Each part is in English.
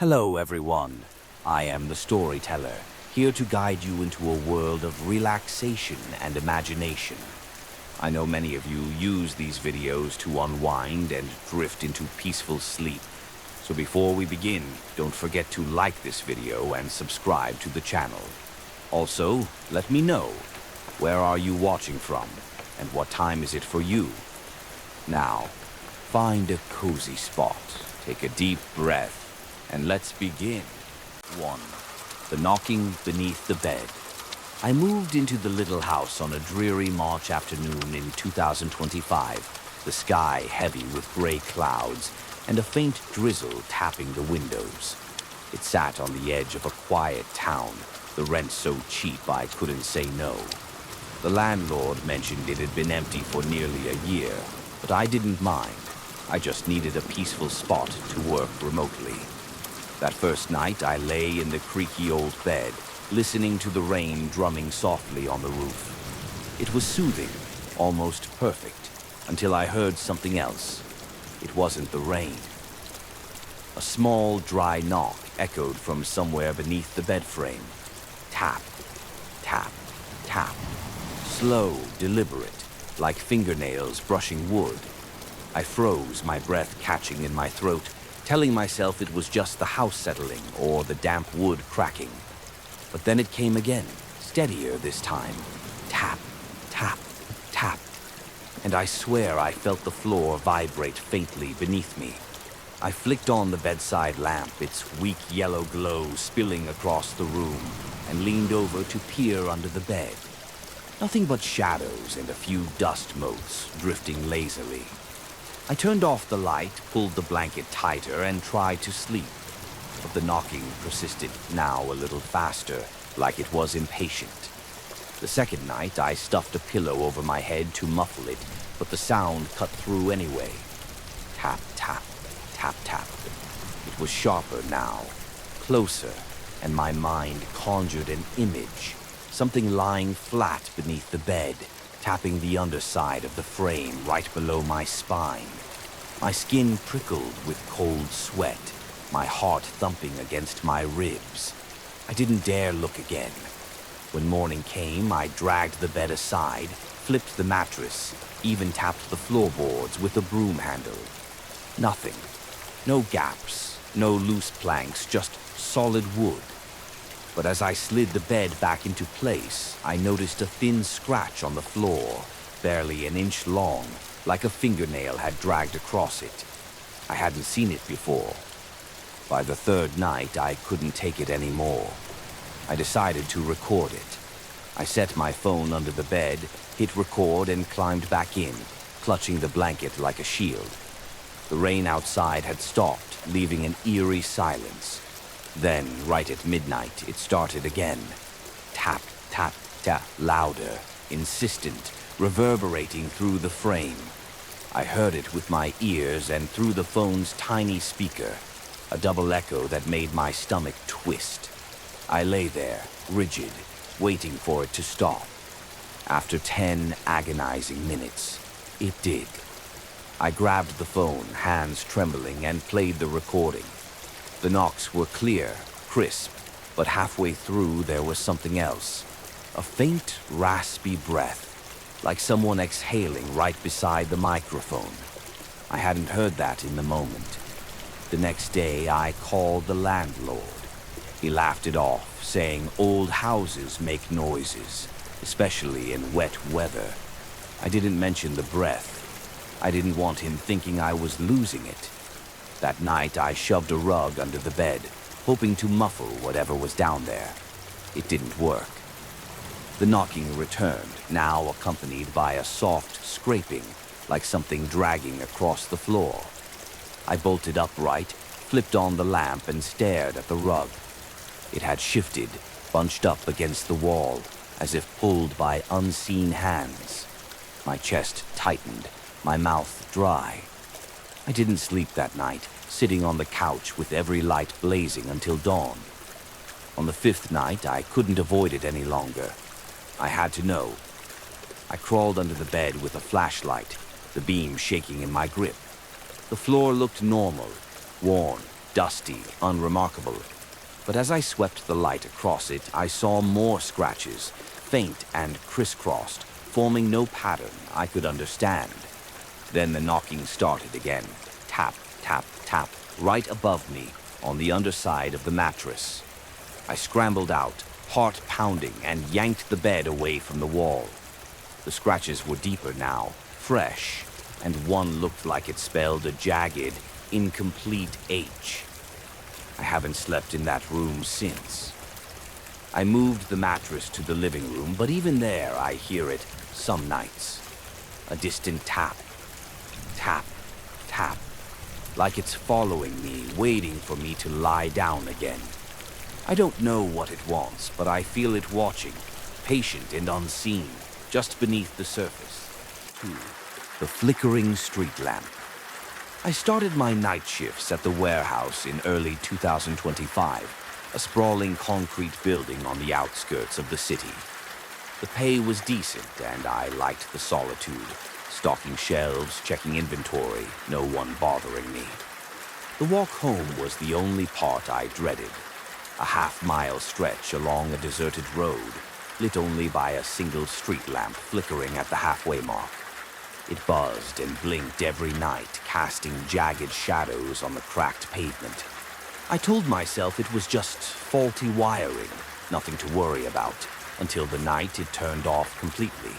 Hello, everyone. I am the storyteller, here to guide you into a world of relaxation and imagination. I know many of you use these videos to unwind and drift into peaceful sleep. So before we begin, don't forget to like this video and subscribe to the channel. Also, let me know, where are you watching from, and what time is it for you? Now, find a cozy spot, take a deep breath, and let's begin. 1. The knocking beneath the bed. I moved into the little house on a dreary March afternoon in 2025, the sky heavy with gray clouds and a faint drizzle tapping the windows. It sat on the edge of a quiet town, the rent so cheap I couldn't say no. The landlord mentioned it had been empty for nearly a year, but I didn't mind. I just needed a peaceful spot to work remotely. That first night, I lay in the creaky old bed, listening to the rain drumming softly on the roof. It was soothing, almost perfect, until I heard something else. It wasn't the rain. A small, dry knock echoed from somewhere beneath the bed frame. Tap, tap, tap. Slow, deliberate, like fingernails brushing wood. I froze, my breath catching in my throat, telling myself it was just the house settling or the damp wood cracking. But then it came again, steadier this time. Tap, tap, tap. And I swear I felt the floor vibrate faintly beneath me. I flicked on the bedside lamp, its weak yellow glow spilling across the room, and leaned over to peer under the bed. Nothing but shadows and a few dust motes drifting lazily. I turned off the light, pulled the blanket tighter, and tried to sleep. But the knocking persisted, now a little faster, like it was impatient. The second night, I stuffed a pillow over my head to muffle it, but the sound cut through anyway. Tap, tap, tap, tap. It was sharper now, closer, and my mind conjured an image, something lying flat beneath the bed, tapping the underside of the frame right below my spine. My skin prickled with cold sweat, my heart thumping against my ribs. I didn't dare look again. When morning came, I dragged the bed aside, flipped the mattress, even tapped the floorboards with a broom handle. Nothing. No gaps, no loose planks, just solid wood. But as I slid the bed back into place, I noticed a thin scratch on the floor, barely an inch long, like a fingernail had dragged across it. I hadn't seen it before. By the third night, I couldn't take it anymore. I decided to record it. I set my phone under the bed, hit record, and climbed back in, clutching the blanket like a shield. The rain outside had stopped, leaving an eerie silence. Then, right at midnight, it started again. Tap, tap, tap, louder, insistent, reverberating through the frame. I heard it with my ears and through the phone's tiny speaker, a double echo that made my stomach twist. I lay there, rigid, waiting for it to stop. After 10 agonizing minutes, it did. I grabbed the phone, hands trembling, and played the recording. The knocks were clear, crisp, but halfway through there was something else. A faint, raspy breath, like someone exhaling right beside the microphone. I hadn't heard that in the moment. The next day, I called the landlord. He laughed it off, saying old houses make noises, especially in wet weather. I didn't mention the breath. I didn't want him thinking I was losing it. That night, I shoved a rug under the bed, hoping to muffle whatever was down there. It didn't work. The knocking returned, now accompanied by a soft scraping, like something dragging across the floor. I bolted upright, flipped on the lamp, and stared at the rug. It had shifted, bunched up against the wall, as if pulled by unseen hands. My chest tightened, my mouth dry. I didn't sleep that night, sitting on the couch with every light blazing until dawn. On the fifth night, I couldn't avoid it any longer. I had to know. I crawled under the bed with a flashlight, the beam shaking in my grip. The floor looked normal, worn, dusty, unremarkable. But as I swept the light across it, I saw more scratches, faint and crisscrossed, forming no pattern I could understand. Then the knocking started again. Tap, tap, tap, right above me, on the underside of the mattress. I scrambled out, heart pounding, and yanked the bed away from the wall. The scratches were deeper now, fresh, and one looked like it spelled a jagged, incomplete H. I haven't slept in that room since. I moved the mattress to the living room, but even there I hear it some nights. A distant tap, tap, tap, like it's following me, waiting for me to lie down again. I don't know what it wants, but I feel it watching, patient and unseen, just beneath the surface. The flickering street lamp. I started my night shifts at the warehouse in early 2025, a sprawling concrete building on the outskirts of the city. The pay was decent, and I liked the solitude, stocking shelves, checking inventory, no one bothering me. The walk home was the only part I dreaded, a half-mile stretch along a deserted road, lit only by a single street lamp flickering at the halfway mark. It buzzed and blinked every night, casting jagged shadows on the cracked pavement. I told myself it was just faulty wiring, nothing to worry about, until the night it turned off completely.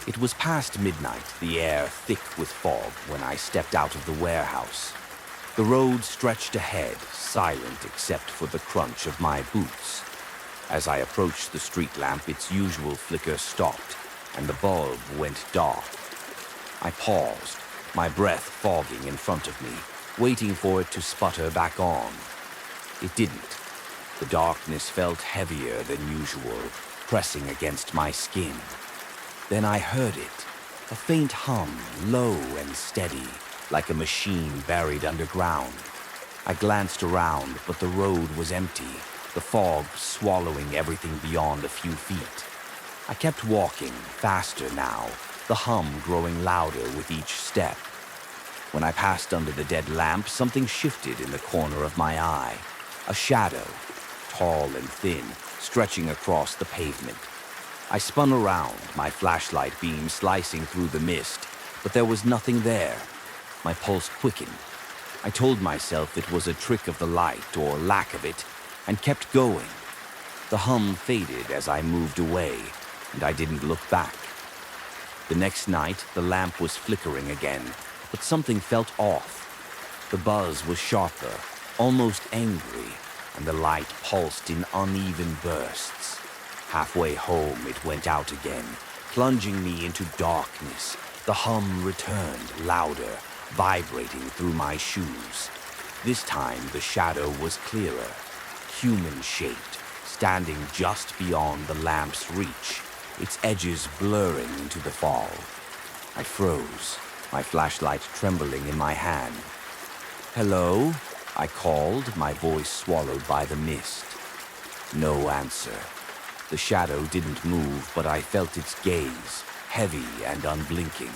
It was past midnight, the air thick with fog, when I stepped out of the warehouse. The road stretched ahead, silent except for the crunch of my boots. As I approached the street lamp, its usual flicker stopped, and the bulb went dark. I paused, my breath fogging in front of me, waiting for it to sputter back on. It didn't. The darkness felt heavier than usual, pressing against my skin. Then I heard it, a faint hum, low and steady, like a machine buried underground. I glanced around, but the road was empty, the fog swallowing everything beyond a few feet. I kept walking, faster now, the hum growing louder with each step. When I passed under the dead lamp, something shifted in the corner of my eye. A shadow, tall and thin, stretching across the pavement. I spun around, my flashlight beam slicing through the mist, but there was nothing there. My pulse quickened. I told myself it was a trick of the light, or lack of it, and kept going. The hum faded as I moved away, and I didn't look back. The next night, the lamp was flickering again, but something felt off. The buzz was sharper, almost angry, and the light pulsed in uneven bursts. Halfway home, it went out again, plunging me into darkness. The hum returned, louder, vibrating through my shoes. This time, the shadow was clearer, human-shaped, standing just beyond the lamp's reach, its edges blurring into the fall. I froze, my flashlight trembling in my hand. "Hello?" I called, my voice swallowed by the mist. No answer. The shadow didn't move, but I felt its gaze, heavy and unblinking.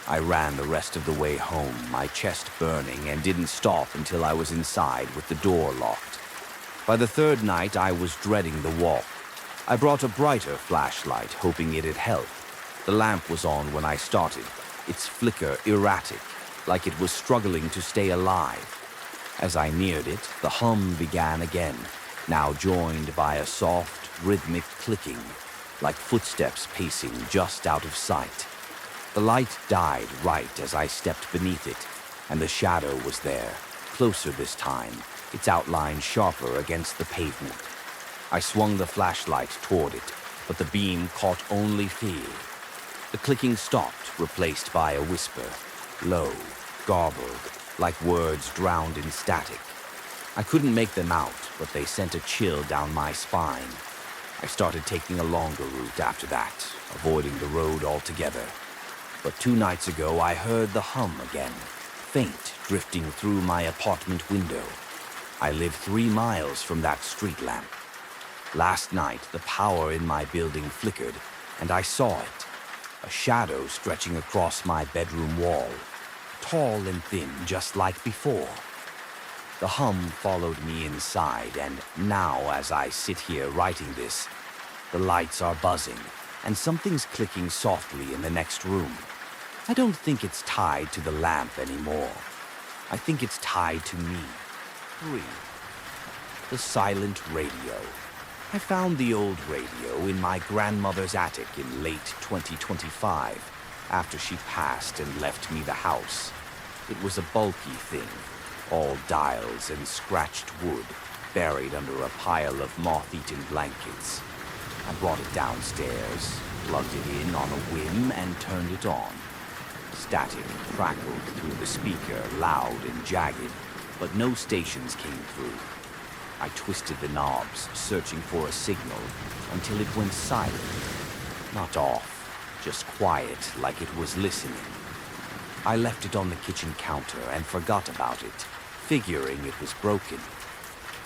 I ran the rest of the way home, my chest burning, and didn't stop until I was inside with the door locked. By the third night, I was dreading the walk. I brought a brighter flashlight, hoping it'd help. The lamp was on when I started, its flicker erratic, like it was struggling to stay alive. As I neared it, the hum began again, now joined by a soft, rhythmic clicking, like footsteps pacing just out of sight. The light died right as I stepped beneath it, and the shadow was there, closer this time, its outline sharper against the pavement. I swung the flashlight toward it, but the beam caught only fear. The clicking stopped, replaced by a whisper, low, garbled, like words drowned in static. I couldn't make them out, but they sent a chill down my spine. I started taking a longer route after that, avoiding the road altogether. But 2 nights ago, I heard the hum again, faint, drifting through my apartment window. I live 3 miles from that street lamp. Last night, the power in my building flickered, and I saw it. A shadow stretching across my bedroom wall, tall and thin, just like before. The hum followed me inside, and now as I sit here writing this, the lights are buzzing, and something's clicking softly in the next room. I don't think it's tied to the lamp anymore. I think it's tied to me. 3. The silent radio. I found the old radio in my grandmother's attic in late 2025, after she passed and left me the house. It was a bulky thing, all dials and scratched wood, buried under a pile of moth-eaten blankets. I brought it downstairs, plugged it in on a whim, and turned it on. Static crackled through the speaker, loud and jagged, but no stations came through. I twisted the knobs, searching for a signal, until it went silent. Not off, just quiet, like it was listening. I left it on the kitchen counter and forgot about it, figuring it was broken.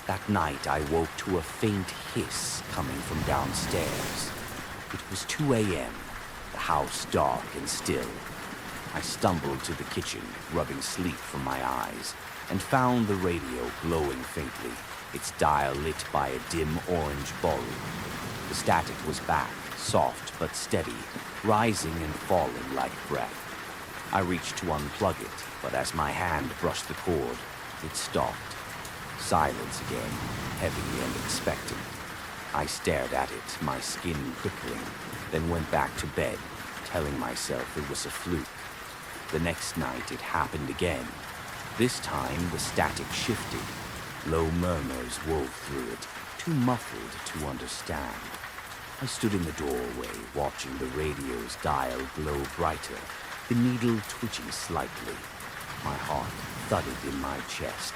That night I woke to a faint hiss coming from downstairs. It was 2 a.m., the house dark and still. I stumbled to the kitchen, rubbing sleep from my eyes, and found the radio glowing faintly, its dial lit by a dim orange bulb. The static was back, soft but steady, rising and falling like breath. I reached to unplug it, but as my hand brushed the cord, it stopped. Silence again, heavy and expectant. I stared at it, my skin prickling, then went back to bed, telling myself it was a fluke. The next night it happened again. This time the static shifted. Low murmurs wove through it, too muffled to understand. I stood in the doorway, watching the radio's dial glow brighter, the needle twitching slightly. My heart thudded in my chest.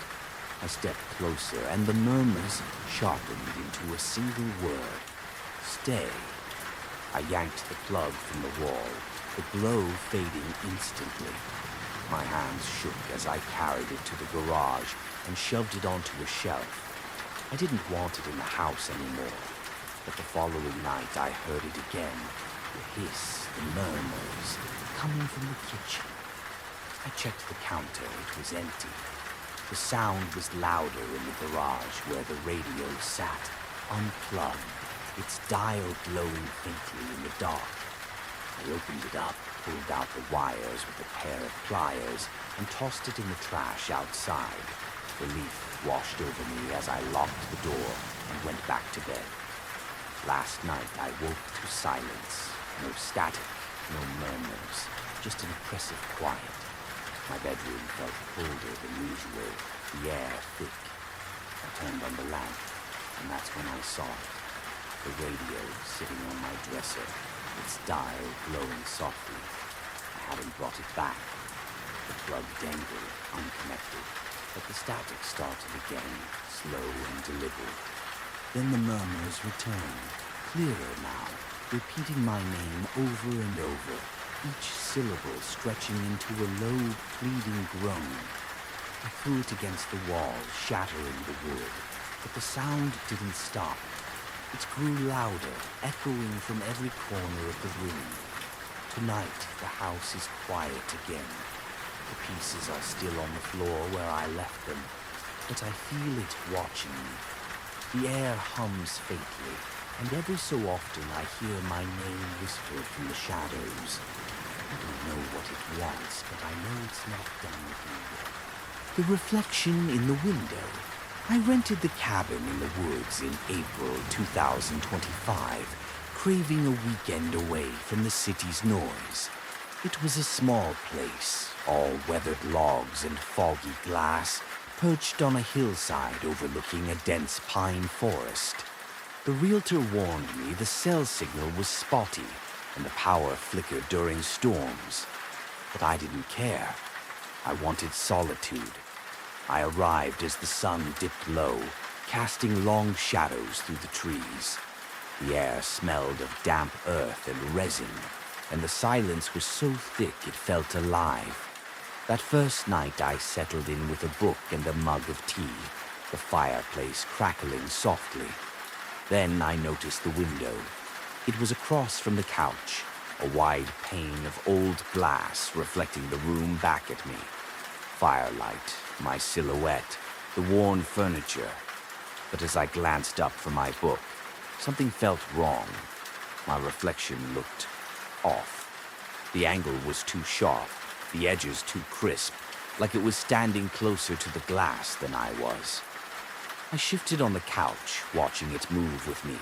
I stepped closer, and the murmurs sharpened into a single word. Stay. I yanked the plug from the wall, the glow fading instantly. My hands shook as I carried it to the garage and shoved it onto a shelf. I didn't want it in the house anymore, but the following night I heard it again, the hiss, the murmurs, coming from the kitchen. I checked the counter, it was empty. The sound was louder in the garage where the radio sat, unplugged, its dial glowing faintly in the dark. I opened it up, pulled out the wires with a pair of pliers, and tossed it in the trash outside. Relief washed over me as I locked the door and went back to bed. Last night I woke to silence. No static, no murmurs, just an oppressive quiet. My bedroom felt colder than usual, the air thick. I turned on the lamp, and that's when I saw it. The radio sitting on my dresser, its dial glowing softly. I hadn't brought it back. The plug dangled, unconnected, but the static started again, slow and deliberate. Then the murmurs returned, clearer now, repeating my name over and over, each syllable stretching into a low, pleading groan. I threw it against the wall, shattering the wood, but the sound didn't stop. It grew louder, echoing from every corner of the room. Tonight, the house is quiet again. The pieces are still on the floor where I left them, but I feel it watching me. The air hums faintly, and every so often I hear my name whispered from the shadows. I don't know what it wants, but I know it's not done with me yet. The reflection in the window. I rented the cabin in the woods in April 2025, craving a weekend away from the city's noise. It was a small place, all weathered logs and foggy glass, perched on a hillside overlooking a dense pine forest. The realtor warned me the cell signal was spotty and the power flickered during storms. But I didn't care. I wanted solitude. I arrived as the sun dipped low, casting long shadows through the trees. The air smelled of damp earth and resin, and the silence was so thick it felt alive. That first night I settled in with a book and a mug of tea, the fireplace crackling softly. Then I noticed the window. It was across from the couch, a wide pane of old glass reflecting the room back at me. Firelight, my silhouette, the worn furniture. But as I glanced up from my book, something felt wrong. My reflection looked off. The angle was too sharp, the edges too crisp, like it was standing closer to the glass than I was. I shifted on the couch, watching it move with me,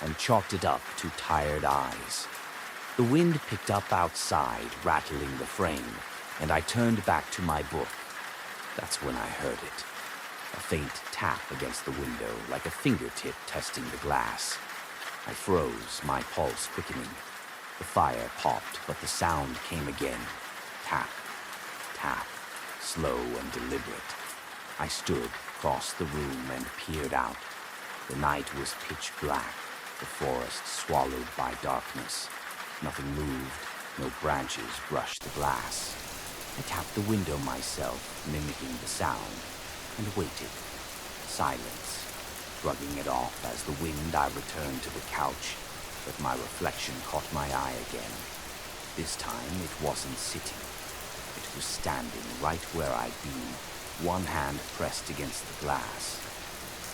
and chalked it up to tired eyes. The wind picked up outside, rattling the frame, and I turned back to my book. That's when I heard it. A faint tap against the window, like a fingertip testing the glass. I froze, my pulse quickening. The fire popped, but the sound came again. Tap, tap, slow and deliberate. I stood, crossed the room, and peered out. The night was pitch black, the forest swallowed by darkness. Nothing moved, no branches brushed the glass. I tapped the window myself, mimicking the sound, and waited. Silence, shrugging it off as the wind. I returned to the couch, but my reflection caught my eye again. This time it wasn't sitting. It was standing right where I'd been, one hand pressed against the glass.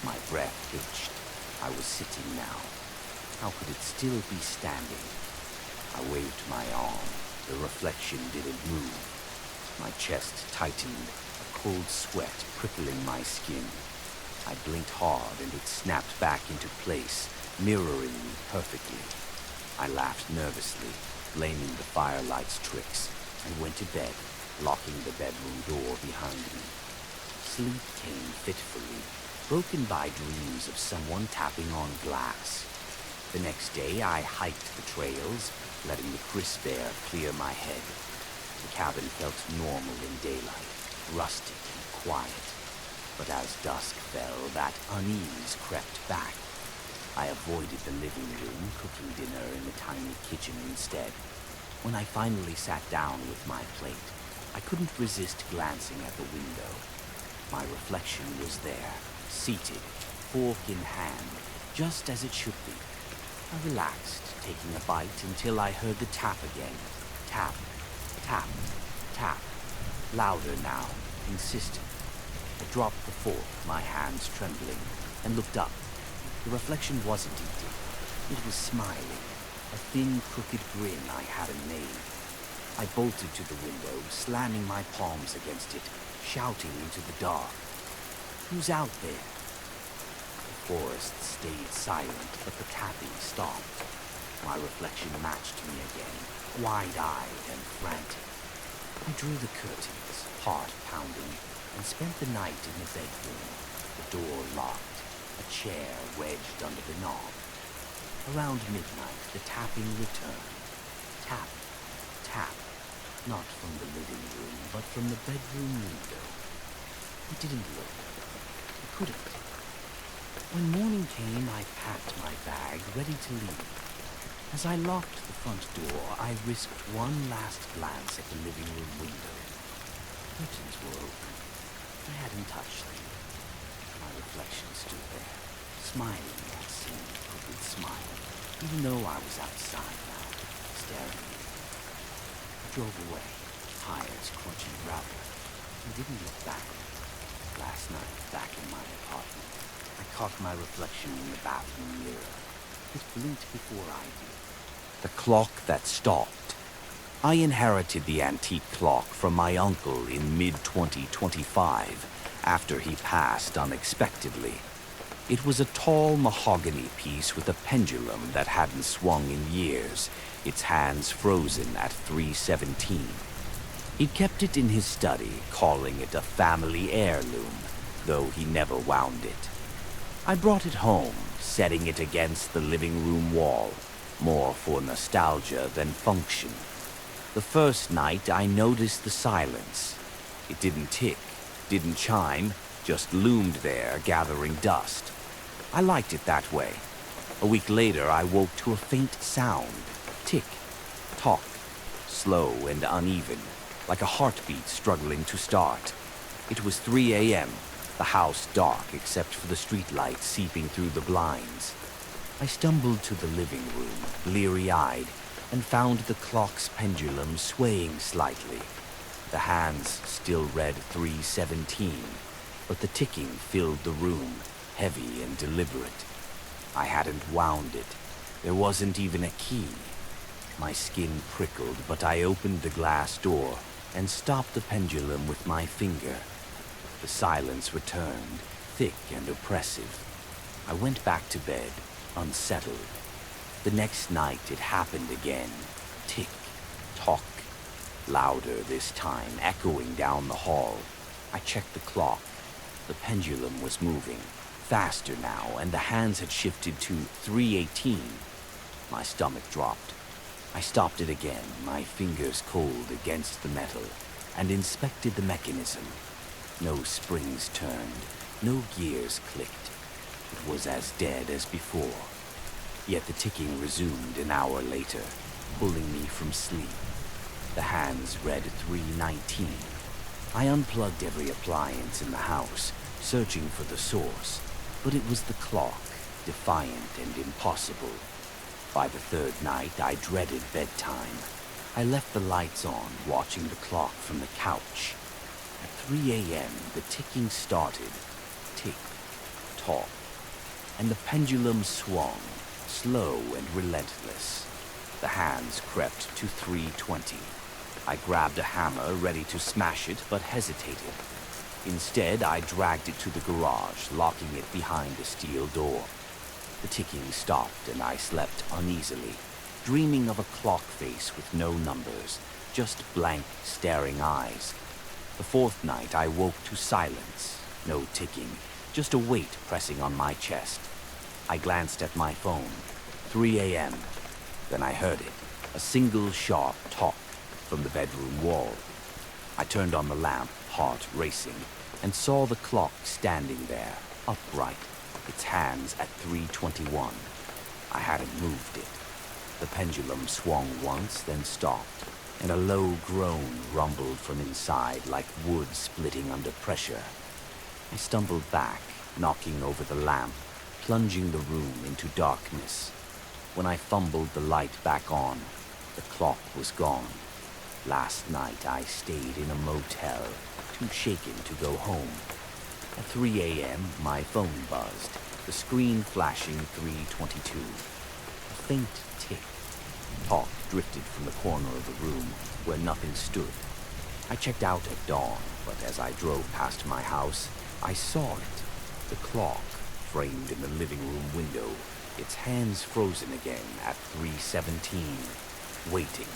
My breath hitched. I was sitting now. How could it still be standing? I waved my arm. The reflection didn't move. My chest tightened, a cold sweat prickling my skin. I blinked hard and it snapped back into place, mirroring me perfectly. I laughed nervously, blaming the firelight's tricks, and went to bed, locking the bedroom door behind me. Sleep came fitfully, broken by dreams of someone tapping on glass. The next day I hiked the trails, letting the crisp air clear my head. The cabin felt normal in daylight, rustic and quiet. But as dusk fell, that unease crept back. I avoided the living room, cooking dinner in the tiny kitchen instead. When I finally sat down with my plate, I couldn't resist glancing at the window. My reflection was there, seated, fork in hand, just as it should be. I relaxed, taking a bite until I heard the tap again. Tap, tap, tap. Louder now, insistent. I dropped the fork, my hands trembling, and looked up. The reflection wasn't eating. It was smiling, a thin, crooked grin I hadn't made. I bolted to the window, slamming my palms against it, shouting into the dark. "Who's out there?" The forest stayed silent, but the tapping stopped. My reflection matched me again, wide-eyed and frantic. I drew the curtains, heart pounding, and spent the night in the bedroom, the door locked, a chair wedged under the knob. Around midnight, the tapping returned. Tap, tap, not from the living room, but from the bedroom window. I didn't look. I couldn't. When morning came, I packed my bag, ready to leave. As I locked the front door, I risked one last glance at the living room window. Curtains were open. I hadn't touched them. My reflection stood there, smiling that same crooked smile, even though I was outside now, staring at me. I drove away, tires crunching gravel, and didn't look back. Last night, back in my apartment, I caught my reflection in the bathroom mirror. It blinked before I did. The clock that stopped. I inherited the antique clock from my uncle in mid-2025, after he passed unexpectedly. It was a tall mahogany piece with a pendulum that hadn't swung in years, its hands frozen at 3:17. He kept it in his study, calling it a family heirloom, though he never wound it. I brought it home, setting it against the living room wall, more for nostalgia than function. The first night I noticed the silence. It didn't tick, didn't chime, just loomed there, gathering dust. I liked it that way. A week later, I woke to a faint sound. Tick, tock, slow and uneven, like a heartbeat struggling to start. It was 3 a.m., the house dark except for the streetlight seeping through the blinds. I stumbled to the living room, bleary-eyed, and found the clock's pendulum swaying slightly. The hands still read 3:17. but the ticking filled the room, heavy and deliberate. I hadn't wound it. There wasn't even a key. My skin prickled, but I opened the glass door and stopped the pendulum with my finger. The silence returned, thick and oppressive. I went back to bed, unsettled. The next night it happened again. Tick, tock. Louder this time, echoing down the hall. I checked the clock. The pendulum was moving, faster now, and the hands had shifted to 3:18. My stomach dropped. I stopped it again, my fingers cold against the metal, and inspected the mechanism. No springs turned, no gears clicked. It was as dead as before. Yet the ticking resumed an hour later, pulling me from sleep. The hands read 3:19. I unplugged every appliance in the house, searching for the source, but it was the clock, defiant and impossible. By the third night, I dreaded bedtime. I left the lights on, watching the clock from the couch. At 3 a.m., the ticking started. Tick, tock, and the pendulum swung, slow and relentless. The hands crept to 3:20. I grabbed a hammer, ready to smash it, but hesitated. Instead, I dragged it to the garage, locking it behind a steel door. The ticking stopped, and I slept uneasily, dreaming of a clock face with no numbers, just blank, staring eyes. The fourth night, I woke to silence. No ticking, just a weight pressing on my chest. I glanced at my phone. 3 a.m. Then I heard it, a single sharp tock from the bedroom wall. I turned on the lamp, heart racing, and saw the clock standing there, upright, its hands at 3:21. I hadn't moved it. The pendulum swung once, then stopped, and a low groan rumbled from inside like wood splitting under pressure. I stumbled back, knocking over the lamp, plunging the room into darkness. When I fumbled the light back on, the clock was gone. Last night I stayed in a motel, too shaken to go home. At 3 a.m., my phone buzzed, the screen flashing 3:22. A faint tick. Talk drifted from the corner of the room where nothing stood. I checked out at dawn, but as I drove past my house, I saw it. The clock, framed in the living room window, its hands frozen again at 3:17, waiting.